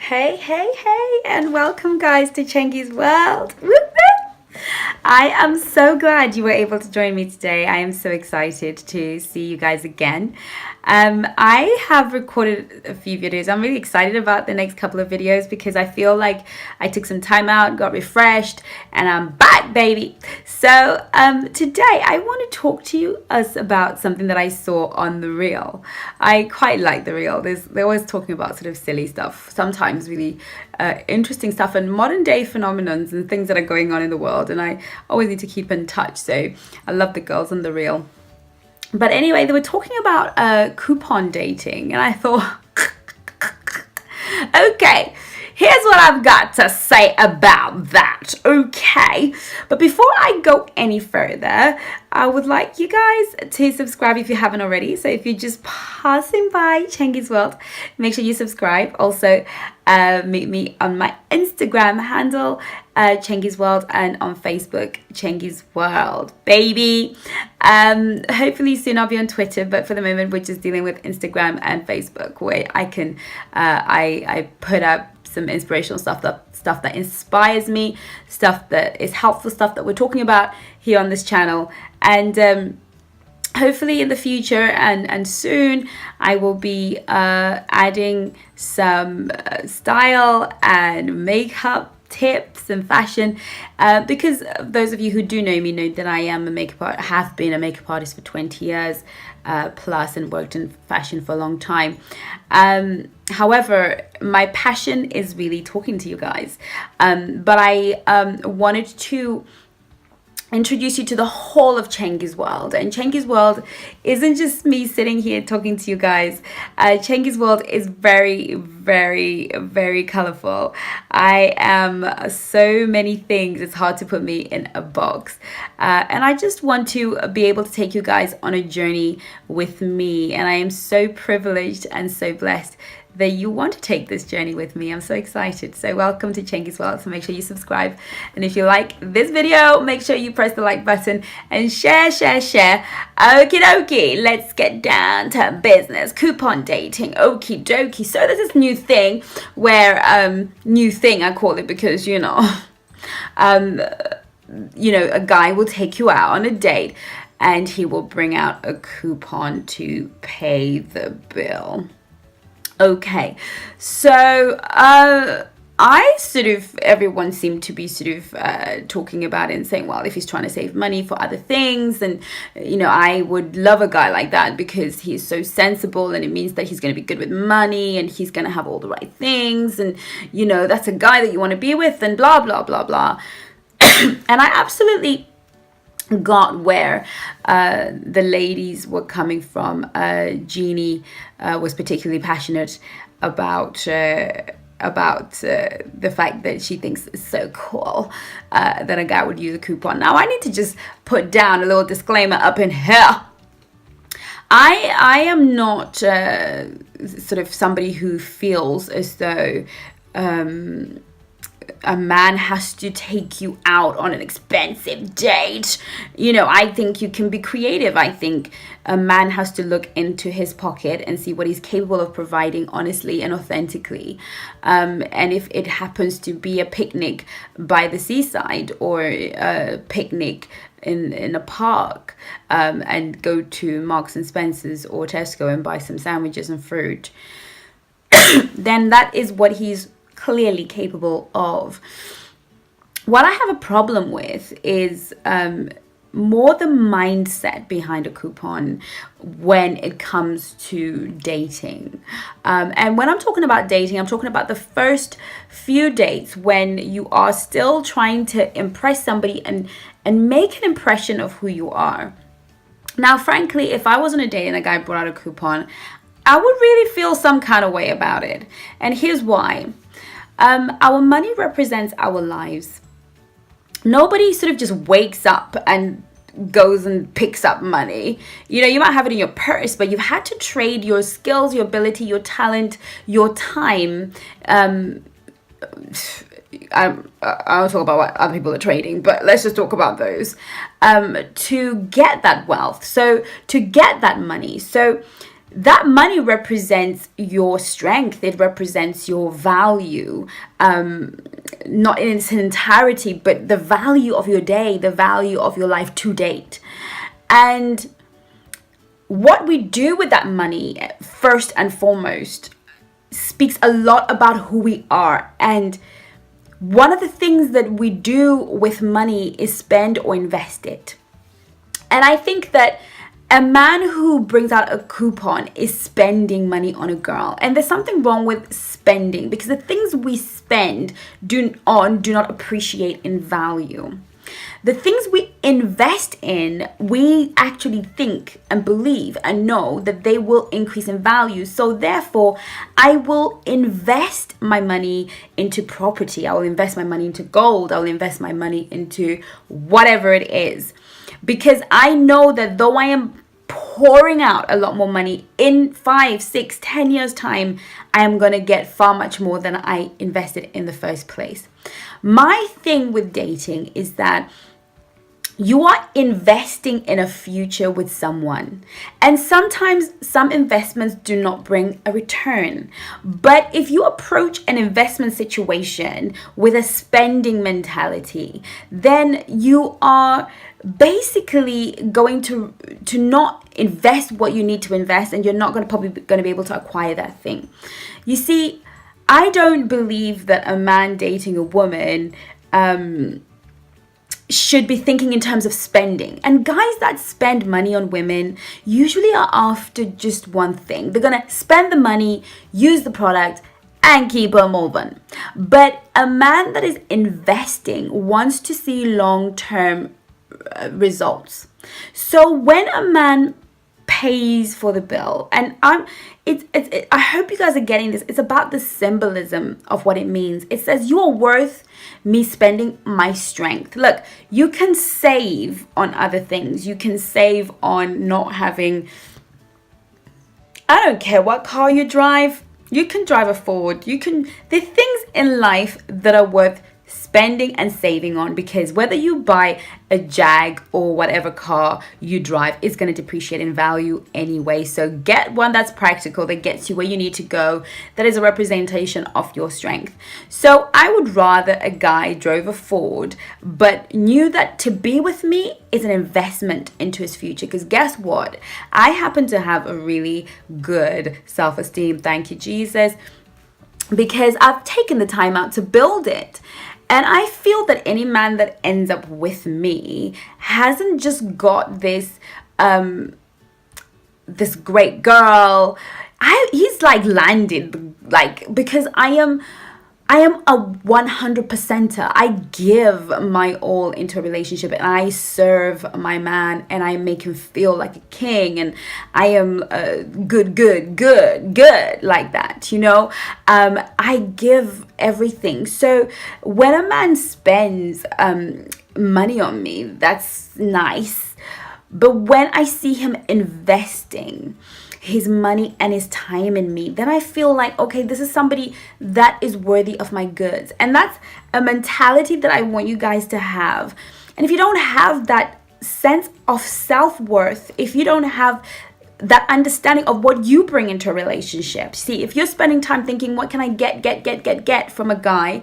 Hey, hey, hey, and welcome, guys, to Chengi's World. Whoop, whoop. I am so glad you were able to join me today. I am so excited to see you guys again. I have recorded a few videos. I'm really excited about the next couple of videos because I feel like I took some time out, got refreshed, and I'm back, baby. So today I want to talk to us about something that I saw on The Reel. I quite like The Reel. They're always talking about sort of silly stuff, sometimes really interesting stuff and modern day phenomenons and things that are going on in the world. And I always need to keep in touch. So I love the girls on The Reel. But anyway, they were talking about coupon dating, and I thought, okay, here's what I've got to say about that, okay? But before I go any further, I would like you guys to subscribe if you haven't already. So if you're just passing by Chengi's World, make sure you subscribe. Also, meet me on my Instagram handle, Chengi's World, and on Facebook, Chengi's World, baby. Hopefully soon I'll be on Twitter, but for the moment we're just dealing with Instagram and Facebook, where I can I put up some inspirational stuff that inspires me, stuff that is helpful, stuff that we're talking about here on this channel. And hopefully in the future and soon I will be adding some style and makeup tips and fashion, because those of you who do know me know that I am have been a makeup artist for 20 years plus, and worked in fashion for a long time. However, my passion is really talking to you guys, but I wanted to introduce you to the whole of Chengi's World. And Chengi's World isn't just me sitting here talking to you guys. Chengi's World is very, very, very colorful. I am so many things. It's hard to put me in a box. And I just want to be able to take you guys on a journey with me. And I am so privileged and so blessed that you want to take this journey with me. I'm so excited. So welcome to Chengi's World. So make sure you subscribe. And if you like this video, make sure you press the like button and share. Okie dokie. Let's get down to business. Coupon dating. Okie dokie. So there's this new thing where, new thing I call it because, a guy will take you out on a date and he will bring out a coupon to pay the bill. Okay, so everyone seemed to be talking about it and saying, well, if he's trying to save money for other things, then, I would love a guy like that because he's so sensible and it means that he's going to be good with money and he's going to have all the right things and, that's a guy that you want to be with and blah, blah, blah, blah. And I absolutely got where the ladies were coming from. Jeannie was particularly passionate about the fact that she thinks it's so cool that a guy would use a coupon. Now I need to just put down a little disclaimer up in here. I am not sort of somebody who feels as though a man has to take you out on an expensive date. I think you can be creative. I think a man has to look into his pocket and see what he's capable of providing honestly and authentically. And if it happens to be a picnic by the seaside or a picnic in a park, and go to Marks and Spencer's or Tesco and buy some sandwiches and fruit, then that is what he's clearly capable of. What I have a problem with is more the mindset behind a coupon when it comes to dating. And when I'm talking about dating, I'm talking about the first few dates when you are still trying to impress somebody and make an impression of who you are. Now, frankly, if I was on a date and a guy brought out a coupon, I would really feel some kind of way about it. And here's why. Our money represents our lives. Nobody sort of just wakes up and goes and picks up money. You might have it in your purse, but you've had to trade your skills, your ability, your talent, your time. I don't talk about what other people are trading, but let's just talk about those, to get that wealth. So to get that money. So that money represents your strength. It represents your value, not in its entirety, but the value of your day, the value of your life to date. And what we do with that money, first and foremost, speaks a lot about who we are. And one of the things that we do with money is spend or invest it. And I think that a man who brings out a coupon is spending money on a girl. And there's something wrong with spending, because the things we spend do not appreciate in value. The things we invest in, we actually think and believe and know that they will increase in value. So therefore, I will invest my money into property. I will invest my money into gold. I will invest my money into whatever it is. Because I know that though I am pouring out a lot more money, in 5, 6, 10 years time, I am going to get far much more than I invested in the first place. My thing with dating is that you are investing in a future with someone. And sometimes some investments do not bring a return. But if you approach an investment situation with a spending mentality, then you are basically going to not invest what you need to invest, and you're not probably going to be able to acquire that thing. You see, I don't believe that a man dating a woman should be thinking in terms of spending. And guys that spend money on women usually are after just one thing. They're going to spend the money, use the product, and keep her moving. But a man that is investing wants to see long-term results. So when a man pays for the bill, and I hope you guys are getting this. It's about the symbolism of what it means. It says you are worth me spending my strength. Look, you can save on other things. You can save on not having, I don't care what car you drive. You can drive a Ford. There are things in life that are worth spending and saving on, because whether you buy a Jag or whatever car you drive, is going to depreciate in value anyway. So get one that's practical, that gets you where you need to go, that is a representation of your strength. So I would rather a guy drove a Ford but knew that to be with me is an investment into his future. Because guess what? I happen to have a really good self-esteem, thank you Jesus, because I've taken the time out to build it. And I feel that any man that ends up with me hasn't just got this this great girl. He's like landed, like, because I am a 100%er. I give my all into a relationship, and I serve my man, and I make him feel like a king, and I am good like that, you know. I give everything. So when a man spends money on me, that's nice. But when I see him investing his money and his time in me, then I feel like, okay, this is somebody that is worthy of my goods. And that's a mentality that I want you guys to have. And if you don't have that sense of self-worth, if you don't have that understanding of what you bring into a relationship, see, if you're spending time thinking, what can I get from a guy,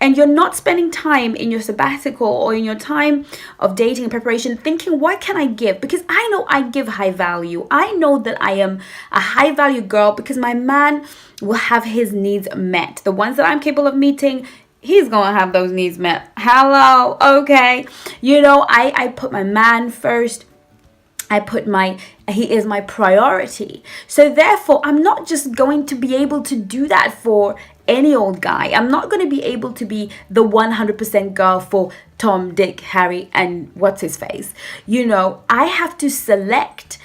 and you're not spending time in your sabbatical or in your time of dating and preparation thinking, what can I give? Because I know I give high value. I know that I am a high value girl, because my man will have his needs met. The ones that I'm capable of meeting, he's going to have those needs met. Hello, okay. You know, I put my man first. He is my priority. So therefore, I'm not just going to be able to do that for any old guy. I'm not going to be able to be the 100% girl for Tom, Dick, Harry, and what's his face. You know, I have to select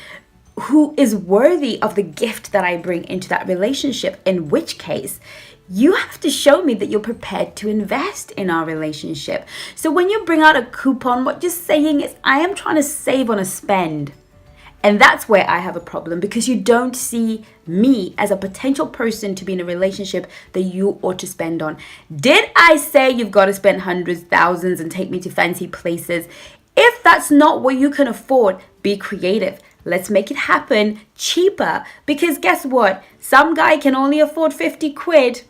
who is worthy of the gift that I bring into that relationship, in which case you have to show me that you're prepared to invest in our relationship. So when you bring out a coupon, what you're saying is, I am trying to save on a spend. And that's where I have a problem, because you don't see me as a potential person to be in a relationship that you ought to spend on. Did I say you've got to spend hundreds, thousands, and take me to fancy places? If that's not what you can afford, be creative. Let's make it happen cheaper. Because guess what? Some guy can only afford 50 quid.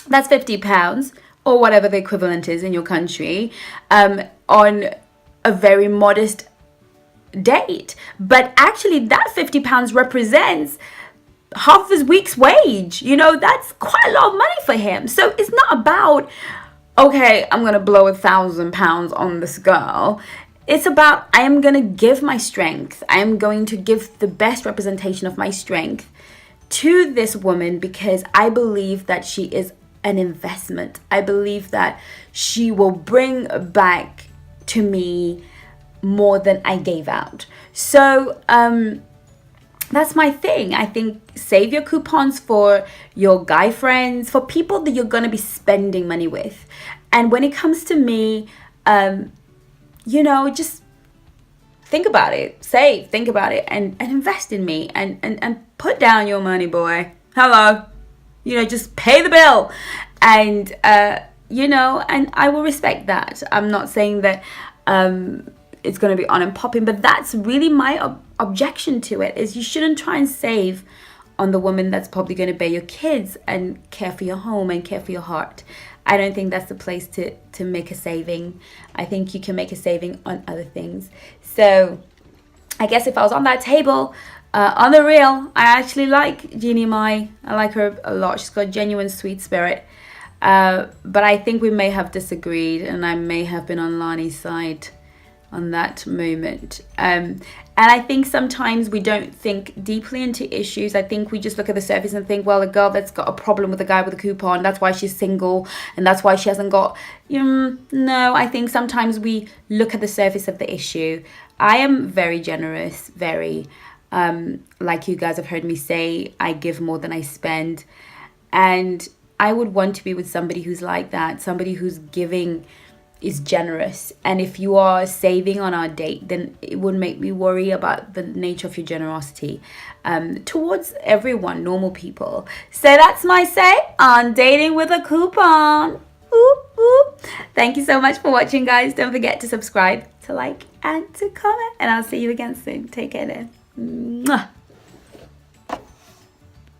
That's 50 pounds or whatever the equivalent is in your country, on a very modest date. But actually that 50 pounds represents half of his week's wage. You know, that's quite a lot of money for him. So it's not about, okay, I'm gonna blow £1,000 on this girl. It's about, I am gonna give my strength. I am going to give the best representation of my strength to this woman, because I believe that she is an investment. I believe that she will bring back to me more than I gave out. So that's my thing. I think save your coupons for your guy friends, for people that you're going to be spending money with. And when it comes to me, you know, just think about it. Save, think about it, and invest in me, and put down your money, boy. Hello. You know, just pay the bill. And, you know, and I will respect that. I'm not saying that it's going to be on and popping, but that's really my objection to it, is you shouldn't try and save on the woman that's probably going to bear your kids and care for your home and care for your heart. I don't think that's the place to make a saving. I think you can make a saving on other things. So I guess if I was on that table, on the real, I actually like Jeannie Mai. I like her a lot. She's got a genuine sweet spirit. But I think we may have disagreed, and I may have been on Lani's side on that moment. And I think sometimes we don't think deeply into issues. I think we just look at the surface and think, well, a girl that's got a problem with a guy with a coupon, that's why she's single, and that's why she hasn't got... No, I think sometimes we look at the surface of the issue. I am very generous, very... like you guys have heard me say, I give more than I spend. And I would want to be with somebody who's like that, somebody who's giving, is generous. And if you are saving on our date, then it would make me worry about the nature of your generosity towards everyone, normal people. So that's my say on dating with a coupon. Ooh, ooh. Thank you so much for watching, guys. Don't forget to subscribe, to like, and to comment. And I'll see you again soon. Take care then. Mwah.